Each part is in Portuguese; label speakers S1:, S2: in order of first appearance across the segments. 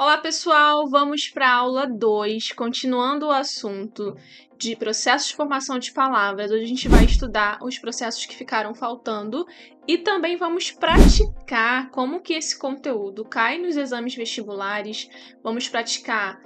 S1: Olá, pessoal! Vamos para a aula 2, continuando o assunto de processos de formação de palavras. Hoje a gente vai estudar os processos que ficaram faltando e também vamos praticar como que esse conteúdo cai nos exames vestibulares. Vamos praticar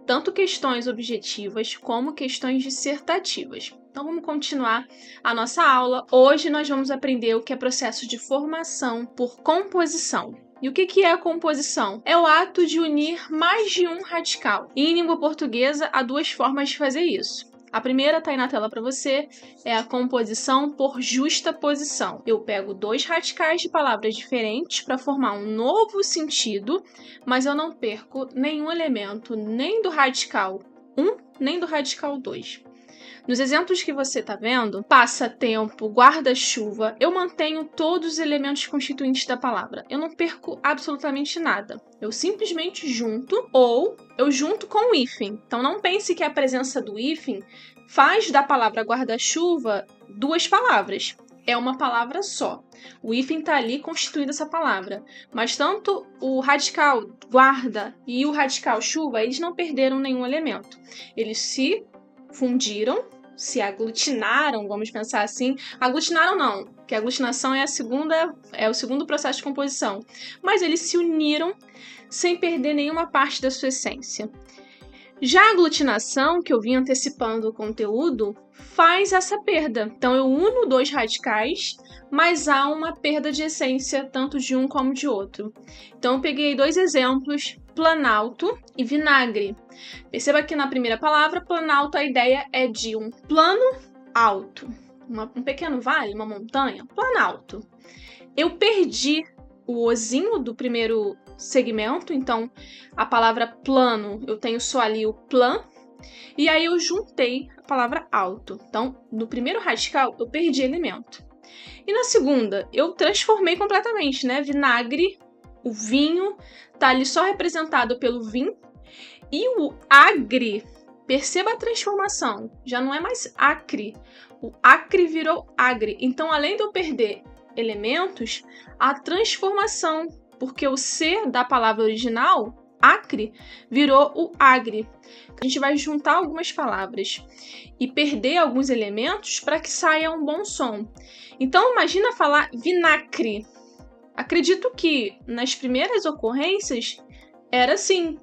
S1: tanto questões objetivas como questões dissertativas. Então vamos continuar a nossa aula. Hoje nós vamos aprender o que é processo de formação por composição. E o que é a composição? É o ato de unir mais de um radical. E em língua portuguesa, há duas formas de fazer isso. A primeira está aí na tela para você, é a composição por justaposição. Eu pego dois radicais de palavras diferentes para formar um novo sentido, mas eu não perco nenhum elemento, nem do radical 1, nem do radical 2. Nos exemplos que você está vendo, passatempo, guarda-chuva, eu mantenho todos os elementos constituintes da palavra. Eu não perco absolutamente nada. Eu simplesmente junto ou eu junto com o hífen. Então não pense que a presença do hífen faz da palavra guarda-chuva duas palavras. É uma palavra só. O hífen está ali constituindo essa palavra. Mas tanto o radical guarda e o radical chuva, eles não perderam nenhum elemento. Eles se fundiram, se aglutinaram, vamos pensar assim. Aglutinaram não, porque a aglutinação é o segundo processo de composição. Mas eles se uniram sem perder nenhuma parte da sua essência. Já a aglutinação, que eu vim antecipando o conteúdo, faz essa perda. Então eu uno dois radicais, mas há uma perda de essência, tanto de um como de outro. Então eu peguei dois exemplos, planalto e vinagre. Perceba que na primeira palavra, planalto, a ideia é de um plano alto. Um pequeno vale, uma montanha, planalto. Eu perdi o ozinho do primeiro segmento, então a palavra plano, eu tenho só ali o plan, e aí eu juntei a palavra alto. Então, no primeiro radical, eu perdi elemento. E na segunda, eu transformei completamente, né? Vinagre, o vinho, tá ali só representado pelo vim, e o agre, perceba a transformação, já não é mais acre, o acre virou agre. Então, além de eu perder elementos, a transformação, porque o C da palavra original, acre, virou o agre. A gente vai juntar algumas palavras e perder alguns elementos para que saia um bom som. Então, imagina falar vinacre. Acredito que nas primeiras ocorrências era assim,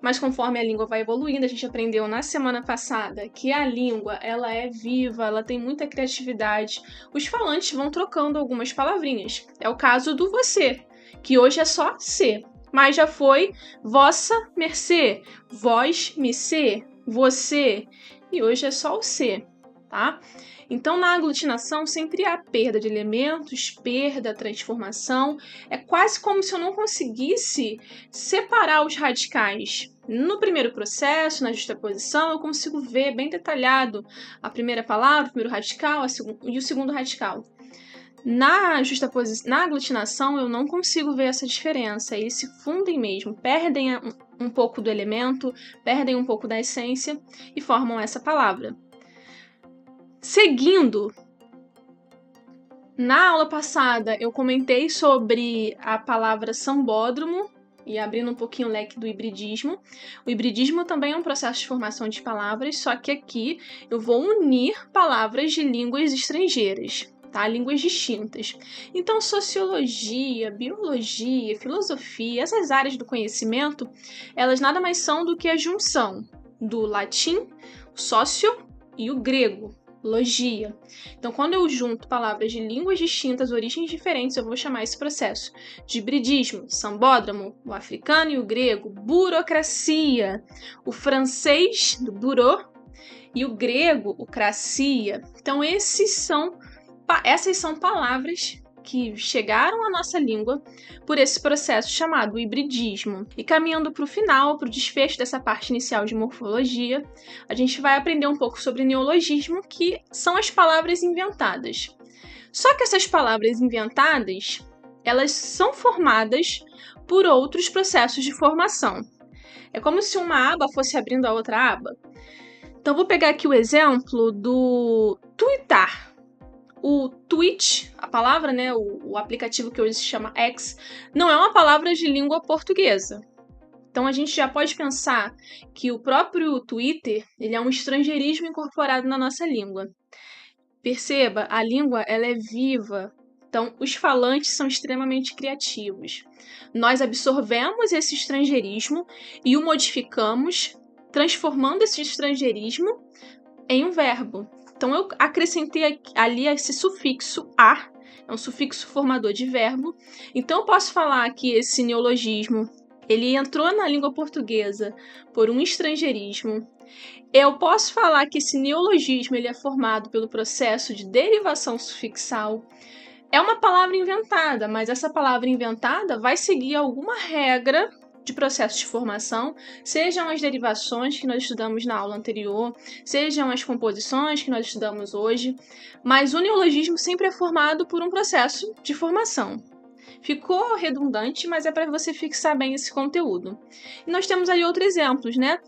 S1: mas conforme a língua vai evoluindo, a gente aprendeu na semana passada que a língua ela é viva, ela tem muita criatividade. Os falantes vão trocando algumas palavrinhas. É o caso do você, que hoje é só ser, mas já foi vossa mercê, vós mercê, você, e hoje é só o ser, tá? Então, na aglutinação, sempre há perda de elementos, perda, transformação. É quase como se eu não conseguisse separar os radicais. No primeiro processo, na justaposição, eu consigo ver bem detalhado a primeira palavra, o primeiro radical e o segundo radical. Na aglutinação, eu não consigo ver essa diferença. Eles se fundem mesmo, perdem um pouco do elemento, perdem um pouco da essência e formam essa palavra. Seguindo, na aula passada eu comentei sobre a palavra sambódromo e abrindo um pouquinho o leque do hibridismo. O hibridismo também é um processo de formação de palavras, só que aqui eu vou unir palavras de línguas estrangeiras, tá? Línguas distintas. Então, sociologia, biologia, filosofia, essas áreas do conhecimento, elas nada mais são do que a junção do latim, sócio e o grego, logia. Então, quando eu junto palavras de línguas distintas, origens diferentes, eu vou chamar esse processo de hibridismo. Sambódromo, o africano e o grego. Burocracia, o francês do bureau e o grego, o cracia. Então, essas são palavras que chegaram à nossa língua por esse processo chamado hibridismo. E caminhando para o final, para o desfecho dessa parte inicial de morfologia, a gente vai aprender um pouco sobre neologismo, que são as palavras inventadas. Só que essas palavras inventadas, elas são formadas por outros processos de formação. É como se uma aba fosse abrindo a outra aba. Então, vou pegar aqui o exemplo do tuitar. O tweet, a palavra, né, o aplicativo que hoje se chama X, não é uma palavra de língua portuguesa. Então a gente já pode pensar que o próprio Twitter, ele é um estrangeirismo incorporado na nossa língua. Perceba, a língua ela é viva, então os falantes são extremamente criativos. Nós absorvemos esse estrangeirismo e o modificamos, transformando esse estrangeirismo em um verbo. Então eu acrescentei ali esse sufixo "ar", é um sufixo formador de verbo. Então eu posso falar que esse neologismo ele entrou na língua portuguesa por um estrangeirismo. Eu posso falar que esse neologismo ele é formado pelo processo de derivação sufixal. É uma palavra inventada, mas essa palavra inventada vai seguir alguma regra de processo de formação, sejam as derivações que nós estudamos na aula anterior, sejam as composições que nós estudamos hoje, mas o neologismo sempre é formado por um processo de formação. Ficou redundante, mas é para você fixar bem esse conteúdo. E nós temos aí outros exemplos, né?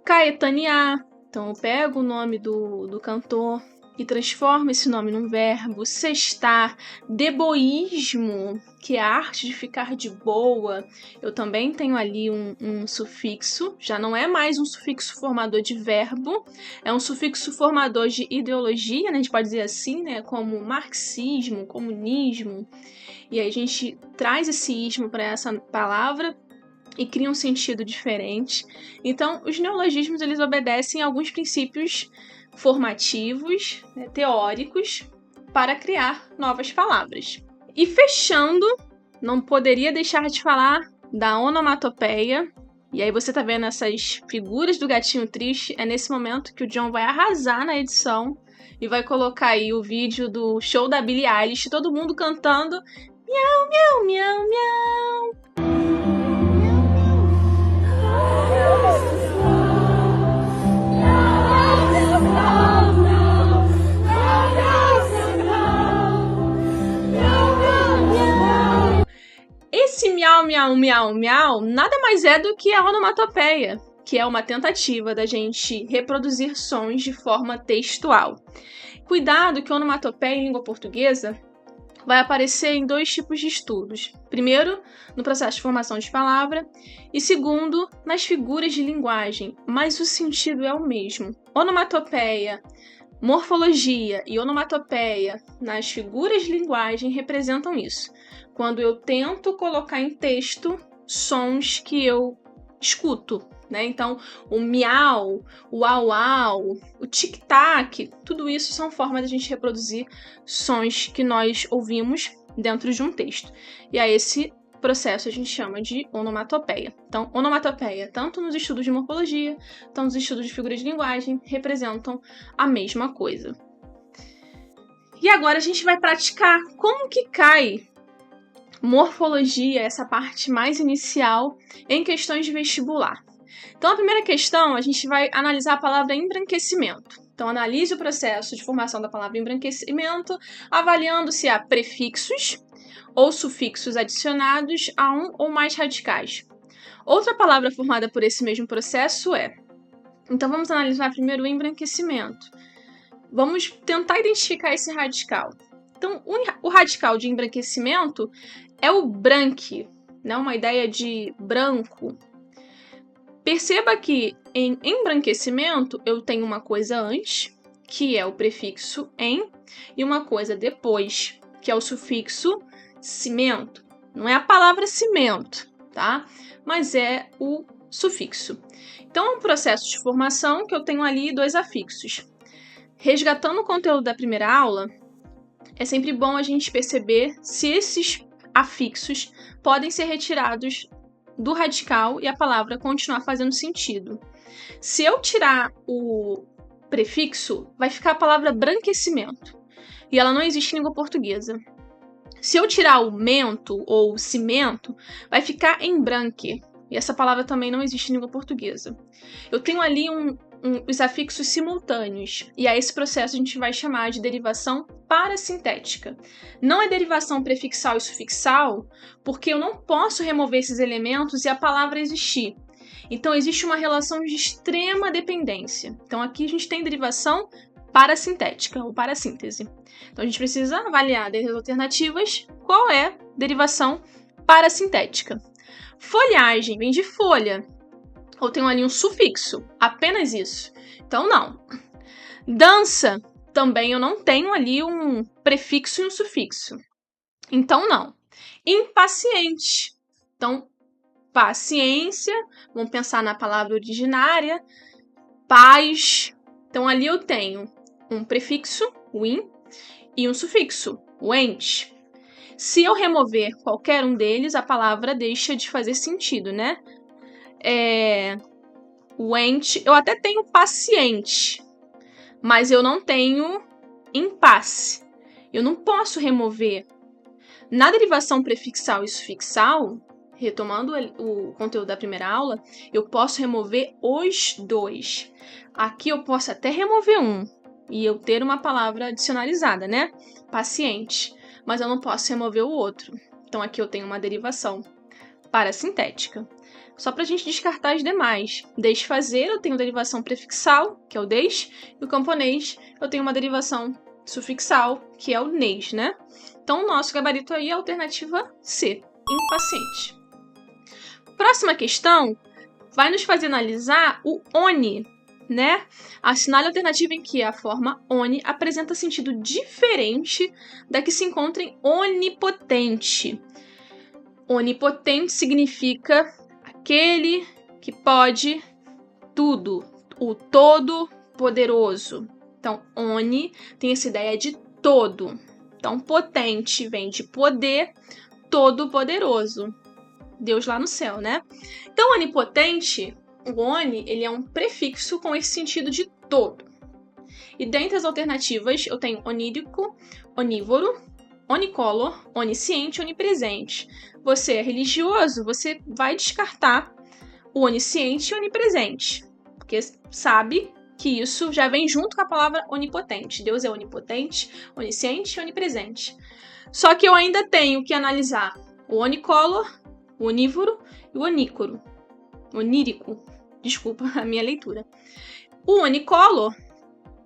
S1: Caetanear. Então eu pego o nome do cantor e transformo esse nome num verbo. Sextar. Deboísmo, que é a arte de ficar de boa. Eu também tenho ali um sufixo. Já não é mais um sufixo formador de verbo. É um sufixo formador de ideologia, né? A gente pode dizer assim, né? Como marxismo, comunismo. E aí a gente traz esse ismo para essa palavra e cria um sentido diferente. Então, os neologismos eles obedecem a alguns princípios formativos, né, teóricos, para criar novas palavras. E fechando, não poderia deixar de falar da onomatopeia. E aí você tá vendo essas figuras do gatinho triste. É nesse momento que o John vai arrasar na edição e vai colocar aí o vídeo do show da Billie Eilish, todo mundo cantando miau, miau, miau, miau. Esse miau, miau, miau, miau nada mais é do que a onomatopeia, que é uma tentativa da gente reproduzir sons de forma textual. Cuidado que a onomatopeia em língua portuguesa vai aparecer em dois tipos de estudos. Primeiro, no processo de formação de palavra, e segundo, nas figuras de linguagem, mas o sentido é o mesmo. Onomatopeia, morfologia e onomatopeia nas figuras de linguagem representam isso. Quando eu tento colocar em texto sons que eu escuto, né? Então, o miau, o au-au, o tic-tac, tudo isso são formas de a gente reproduzir sons que nós ouvimos dentro de um texto. E a esse processo a gente chama de onomatopeia. Então, onomatopeia, tanto nos estudos de morfologia, tanto nos estudos de figuras de linguagem, representam a mesma coisa. E agora a gente vai praticar como que cai morfologia, essa parte mais inicial, em questões de vestibular. Então, a primeira questão, a gente vai analisar a palavra embranquecimento. Então, analise o processo de formação da palavra embranquecimento, avaliando se há prefixos ou sufixos adicionados a um ou mais radicais. Outra palavra formada por esse mesmo processo é... Então, vamos analisar primeiro o embranquecimento. Vamos tentar identificar esse radical. Então, o radical de embranquecimento é o branque, né? Uma ideia de branco. Perceba que em embranquecimento eu tenho uma coisa antes, que é o prefixo em, e uma coisa depois, que é o sufixo cimento. Não é a palavra cimento, tá? Mas é o sufixo. Então, é um processo de formação que eu tenho ali dois afixos. Resgatando o conteúdo da primeira aula, é sempre bom a gente perceber se esses afixos podem ser retirados do radical e a palavra continuar fazendo sentido. Se eu tirar o prefixo, vai ficar a palavra branquecimento. E ela não existe em língua portuguesa. Se eu tirar o mento ou cimento, vai ficar embranque. E essa palavra também não existe em língua portuguesa. Eu tenho ali os afixos simultâneos. E a esse processo a gente vai chamar de derivação parasintética. Não é derivação prefixal e sufixal, porque eu não posso remover esses elementos e a palavra existir. Então, existe uma relação de extrema dependência. Então, aqui a gente tem derivação parasintética, ou parassíntese. Então, a gente precisa avaliar das alternativas qual é derivação parasintética. Folhagem vem de folha. Ou tem ali um sufixo, apenas isso. Então, não. Dança, também eu não tenho ali um prefixo e um sufixo. Então, não. Impaciente. Então, paciência, vamos pensar na palavra originária. Paz. Então, ali eu tenho um prefixo, o in, e um sufixo, o ente. Se eu remover qualquer um deles, a palavra deixa de fazer sentido, né? O ente, eu até tenho paciente, mas eu não tenho impasse. Eu não posso remover. Na derivação prefixal e sufixal, retomando o conteúdo da primeira aula, eu posso remover os dois. Aqui eu posso até remover um e eu ter uma palavra adicionalizada, né? Paciente. Mas eu não posso remover o outro. Então aqui eu tenho uma derivação parasintética. Só para a gente descartar as demais. Desfazer, eu tenho derivação prefixal, que é o des, e o camponês, eu tenho uma derivação sufixal, que é o nes, né? Então, o nosso gabarito aí é a alternativa C, impaciente. Próxima questão vai nos fazer analisar o oni, né? Assinale a alternativa em que a forma oni apresenta sentido diferente da que se encontra em onipotente. Onipotente significa aquele que pode tudo, o todo-poderoso. Então, oni tem essa ideia de todo. Então, potente vem de poder, todo-poderoso. Deus lá no céu, né? Então, onipotente, o oni, ele é um prefixo com esse sentido de todo. E dentre as alternativas, eu tenho onírico, onívoro, onicolor, onisciente, onipresente. Você é religioso, você vai descartar o onisciente e onipresente, porque sabe que isso já vem junto com a palavra onipotente. Deus é onipotente, onisciente e onipresente. Só que eu ainda tenho que analisar o onicolor, o onívoro e o onícoro. Onírico, desculpa a minha leitura. O onicolor,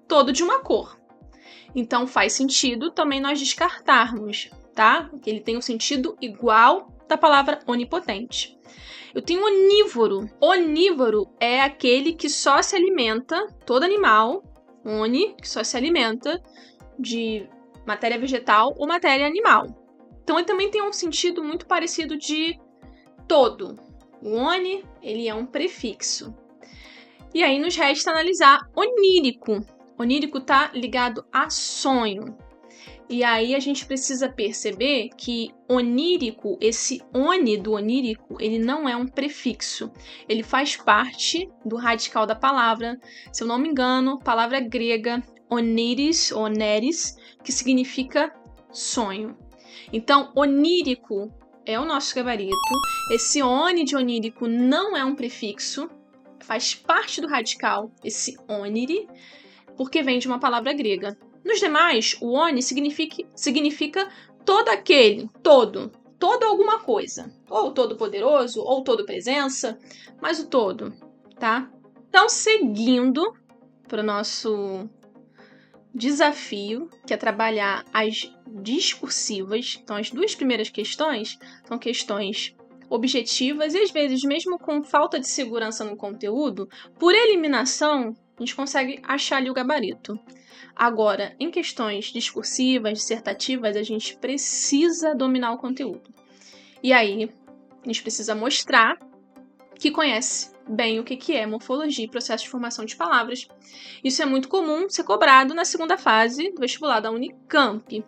S1: todo de uma cor. Então faz sentido também nós descartarmos, tá? Ele tem um sentido igual da palavra onipotente. Eu tenho onívoro. Onívoro é aquele que só se alimenta, todo animal, que só se alimenta de matéria vegetal ou matéria animal. Então ele também tem um sentido muito parecido de todo. O oni, ele é um prefixo. E aí nos resta analisar onírico. Onírico está ligado a sonho. E aí a gente precisa perceber que onírico, esse oni do onírico, ele não é um prefixo. Ele faz parte do radical da palavra, se eu não me engano, palavra grega oníris, oneris, que significa sonho. Então, onírico é o nosso gabarito. Esse oni de onírico não é um prefixo, faz parte do radical, esse oniri, porque vem de uma palavra grega. Nos demais, o oni significa todo aquele, todo alguma coisa. Ou todo poderoso, ou todo presença, mas o todo, tá? Então, seguindo para o nosso desafio, que é trabalhar as discursivas. Então, as duas primeiras questões são questões objetivas e, às vezes, mesmo com falta de segurança no conteúdo, por eliminação, a gente consegue achar ali o gabarito. Agora, em questões discursivas, dissertativas, a gente precisa dominar o conteúdo. E aí, a gente precisa mostrar que conhece bem o que é morfologia e processo de formação de palavras. Isso é muito comum ser cobrado na segunda fase do vestibular da Unicamp.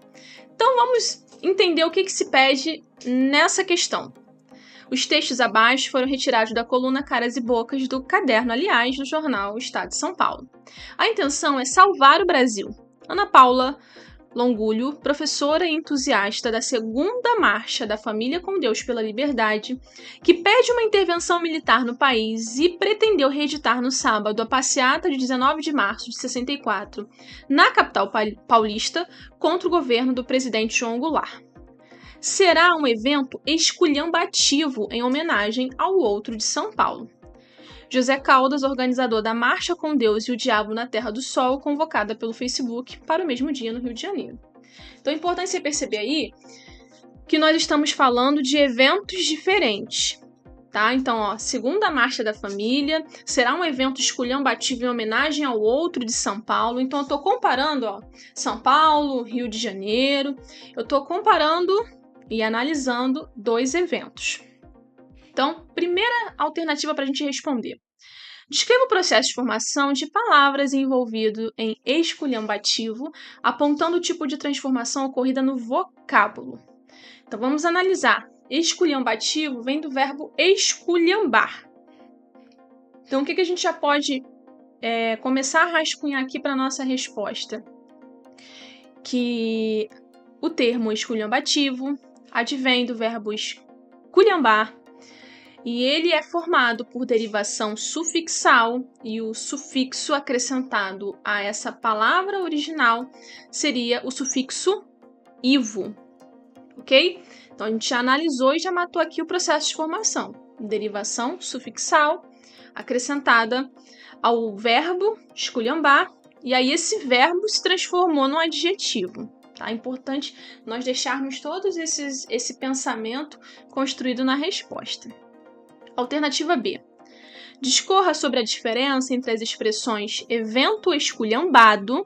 S1: Então, vamos entender o que se pede nessa questão. Os textos abaixo foram retirados da coluna Caras e Bocas do caderno, aliás, do jornal Estado de São Paulo. A intenção é salvar o Brasil. Ana Paula Longulho, professora e entusiasta da segunda marcha da Família com Deus pela Liberdade, que pede uma intervenção militar no país e pretendeu reeditar no sábado a passeata de 19 de março de 64, na capital paulista, contra o governo do presidente João Goulart. Será um evento esculhambativo em homenagem ao outro de São Paulo. José Caldas, organizador da Marcha com Deus e o Diabo na Terra do Sol, convocada pelo Facebook para o mesmo dia no Rio de Janeiro. Então é importante você perceber aí que nós estamos falando de eventos diferentes. tá? Então, ó, segunda marcha da família, será um evento esculhambativo em homenagem ao outro de São Paulo. Então, eu tô comparando, ó, São Paulo, Rio de Janeiro. Eu tô comparando e analisando dois eventos. Então, primeira alternativa para a gente responder. Descreva o processo de formação de palavras envolvido em esculhambativo, apontando o tipo de transformação ocorrida no vocábulo. Então, vamos analisar. Esculhambativo vem do verbo esculhambar. Então, o que a gente já pode começar a rascunhar aqui para a nossa resposta? Que o termo esculhambativo advém do verbo esculhambar, e ele é formado por derivação sufixal, e o sufixo acrescentado a essa palavra original seria o sufixo ivo, ok? Então, a gente já analisou e já matou aqui o processo de formação. Derivação sufixal acrescentada ao verbo esculhambar, e aí esse verbo se transformou num adjetivo. Tá? É importante nós deixarmos todos esse pensamento construído na resposta. Alternativa B. Discorra sobre a diferença entre as expressões evento esculhambado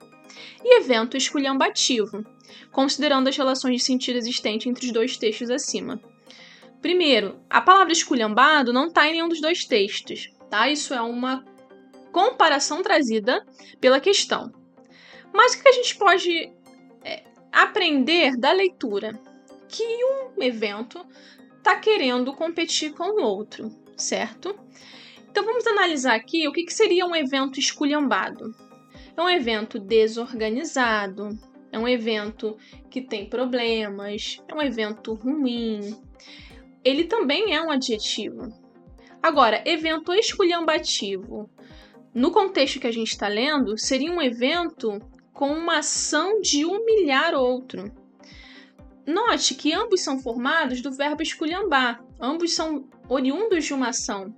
S1: e evento esculhambativo, considerando as relações de sentido existentes entre os dois textos acima. Primeiro, a palavra esculhambado não está em nenhum dos dois textos, tá? Isso é uma comparação trazida pela questão. Mas o que a gente pode aprender da leitura? Que um evento está querendo competir com o outro, certo? Então vamos analisar aqui o que seria um evento esculhambado. É um evento desorganizado, é um evento que tem problemas, é um evento ruim. Ele também é um adjetivo. Agora, evento esculhambativo, no contexto que a gente está lendo, seria um evento com uma ação de humilhar outro. Note que ambos são formados do verbo esculhambar, ambos são oriundos de uma ação.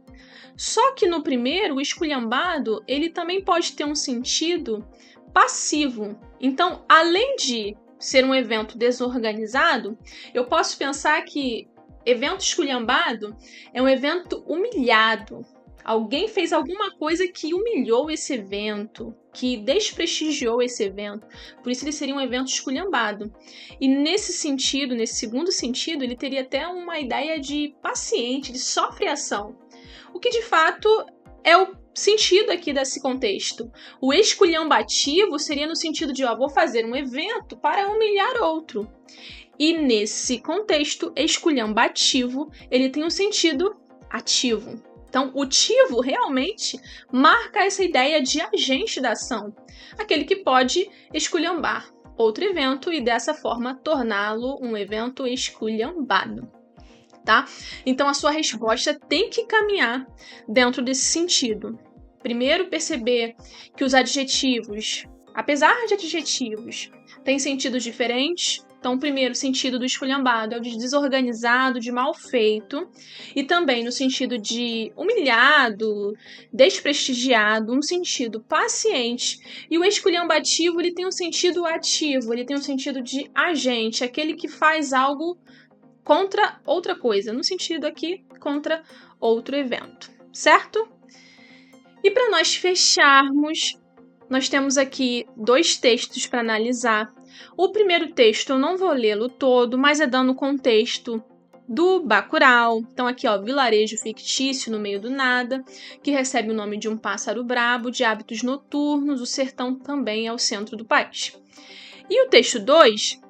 S1: Só que no primeiro, o esculhambado, ele também pode ter um sentido passivo. Então, além de ser um evento desorganizado, eu posso pensar que evento esculhambado é um evento humilhado. Alguém fez alguma coisa que humilhou esse evento, que desprestigiou esse evento. Por isso ele seria um evento esculhambado. E nesse sentido, nesse segundo sentido, ele teria até uma ideia de paciente, de sofre ação. O que de fato é o sentido aqui desse contexto. O esculhambativo seria no sentido de, vou fazer um evento para humilhar outro. E nesse contexto esculhambativo, ele tem um sentido ativo. Então, o tivo realmente marca essa ideia de agente da ação, aquele que pode esculhambar outro evento e dessa forma torná-lo um evento esculhambado. Tá? Então, a sua resposta tem que caminhar dentro desse sentido. Primeiro, perceber que os adjetivos, apesar de adjetivos, têm sentidos diferentes. Então, o primeiro sentido do esculhambado é o de desorganizado, de mal feito, e também no sentido de humilhado, desprestigiado, um sentido paciente. E o esculhambativo, ele tem um sentido ativo, ele tem um sentido de agente, aquele que faz algo contra outra coisa, no sentido aqui, contra outro evento, certo? E para nós fecharmos, nós temos aqui dois textos para analisar. O primeiro texto eu não vou lê-lo todo, mas é dando o contexto do Bacurau. Então aqui, vilarejo fictício no meio do nada, que recebe o nome de um pássaro brabo, de hábitos noturnos, o sertão também é o centro do país. E o texto 2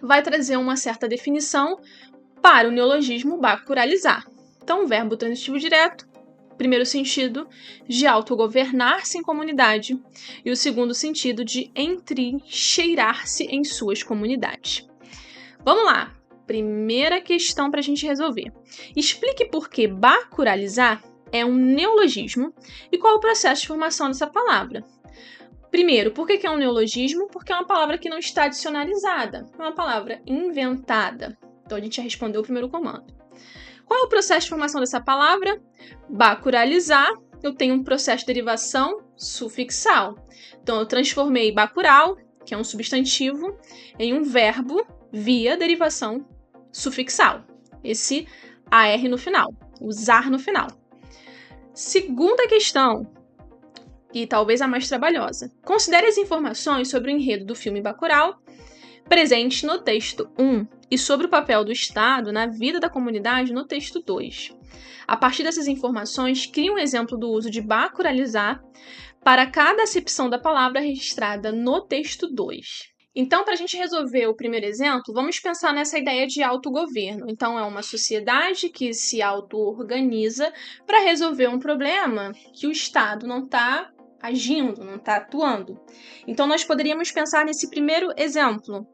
S1: vai trazer uma certa definição para o neologismo bacuralizar. Então, o verbo transitivo direto, primeiro sentido de autogovernar-se em comunidade e o segundo sentido de entrincheirar-se em suas comunidades. Vamos lá, primeira questão para a gente resolver. Explique por que bacuralizar é um neologismo e qual é o processo de formação dessa palavra. Primeiro, por que é um neologismo? Porque é uma palavra que não está dicionarizada, é uma palavra inventada. Então, a gente já respondeu o primeiro comando. Qual é o processo de formação dessa palavra? Bacuralizar, eu tenho um processo de derivação sufixal. Então, eu transformei bacural, que é um substantivo, em um verbo via derivação sufixal. Esse AR no final. usar no final. Segunda questão, e talvez a mais trabalhosa. Considere as informações sobre o enredo do filme Bacurau presentes no texto 1 e sobre o papel do Estado na vida da comunidade no texto 2. A partir dessas informações, crie um exemplo do uso de bacuralizar para cada acepção da palavra registrada no texto 2. Então, para a gente resolver o primeiro exemplo, vamos pensar nessa ideia de autogoverno. Então, é uma sociedade que se auto-organiza para resolver um problema que o Estado não está agindo, não está atuando. Então, nós poderíamos pensar nesse primeiro exemplo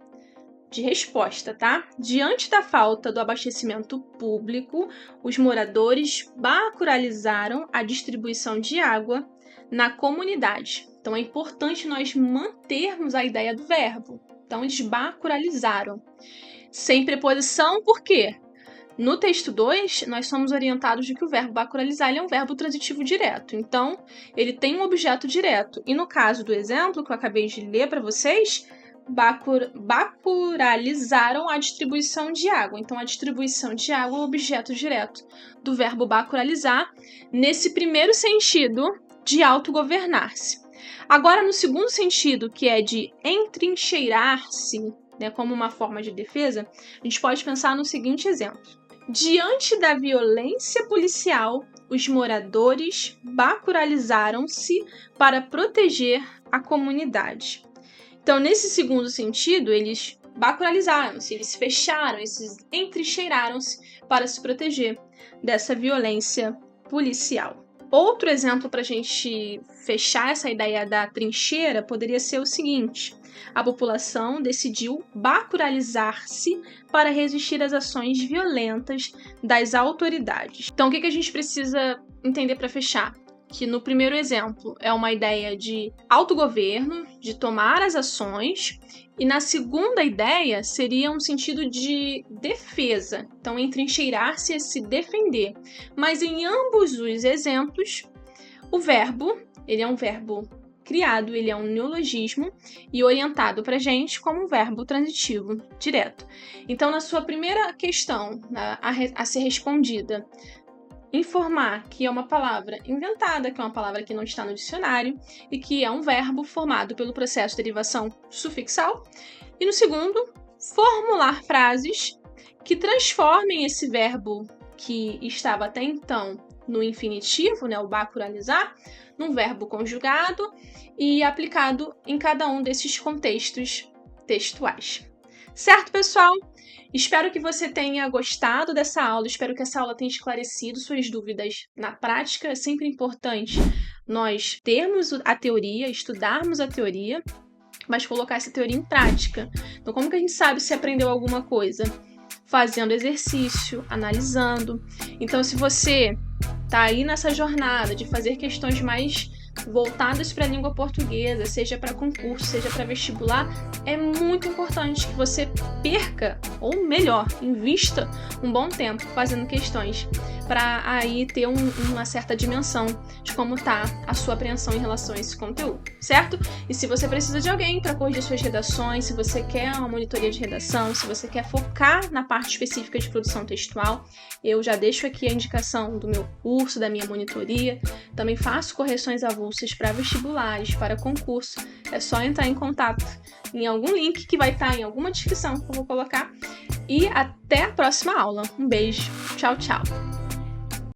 S1: de resposta, tá? Diante da falta do abastecimento público, os moradores bacuralizaram a distribuição de água na comunidade. Então, é importante nós mantermos a ideia do verbo. Então, eles bacuralizaram. Sem preposição, por quê? No texto 2, nós somos orientados de que o verbo bacuralizar ele é um verbo transitivo direto. Então, ele tem um objeto direto. E no caso do exemplo que eu acabei de ler para vocês, bacuralizaram a distribuição de água. Então, a distribuição de água é o objeto direto do verbo bacuralizar, nesse primeiro sentido de autogovernar-se. Agora, no segundo sentido, que é de entrincheirar-se, né, como uma forma de defesa, a gente pode pensar no seguinte exemplo. Diante da violência policial, os moradores bacuralizaram-se para proteger a comunidade. Então, nesse segundo sentido, eles bacuralizaram-se, eles se fecharam, eles entrincheiraram-se para se proteger dessa violência policial. Outro exemplo para a gente fechar essa ideia da trincheira poderia ser o seguinte: a população decidiu bacuralizar-se para resistir às ações violentas das autoridades. Então, o que a gente precisa entender para fechar? Que no primeiro exemplo é uma ideia de autogoverno, de tomar as ações, e na segunda ideia seria um sentido de defesa. Então, entrincheirar-se é se defender. Mas em ambos os exemplos, o verbo, ele é um verbo criado, ele é um neologismo e orientado para a gente como um verbo transitivo direto. Então, na sua primeira questão a ser respondida, informar que é uma palavra inventada, que é uma palavra que não está no dicionário e que é um verbo formado pelo processo de derivação sufixal. E no segundo, formular frases que transformem esse verbo que estava até então no infinitivo, né, o bacuralizar, num verbo conjugado e aplicado em cada um desses contextos textuais. Certo, pessoal? Espero que você tenha gostado dessa aula, espero que essa aula tenha esclarecido suas dúvidas na prática. É sempre importante nós termos a teoria, estudarmos a teoria, mas colocar essa teoria em prática. Então, como que a gente sabe se aprendeu alguma coisa? Fazendo exercício, analisando. Então, se você está aí nessa jornada de fazer questões mais voltadas para a língua portuguesa, seja para concurso, seja para vestibular, é muito importante que você perca, ou melhor, invista um bom tempo fazendo questões para aí ter uma certa dimensão de como está a sua apreensão em relação a esse conteúdo, certo? E se você precisa de alguém para corrigir suas redações, se você quer uma monitoria de redação, se você quer focar na parte específica de produção textual, eu já deixo aqui a indicação do meu curso, da minha monitoria. Também faço correções avulsas para vestibulares, para concurso. É só entrar em contato em algum link que vai estar em alguma descrição que eu vou colocar. E até a próxima aula. Um beijo. Tchau, tchau.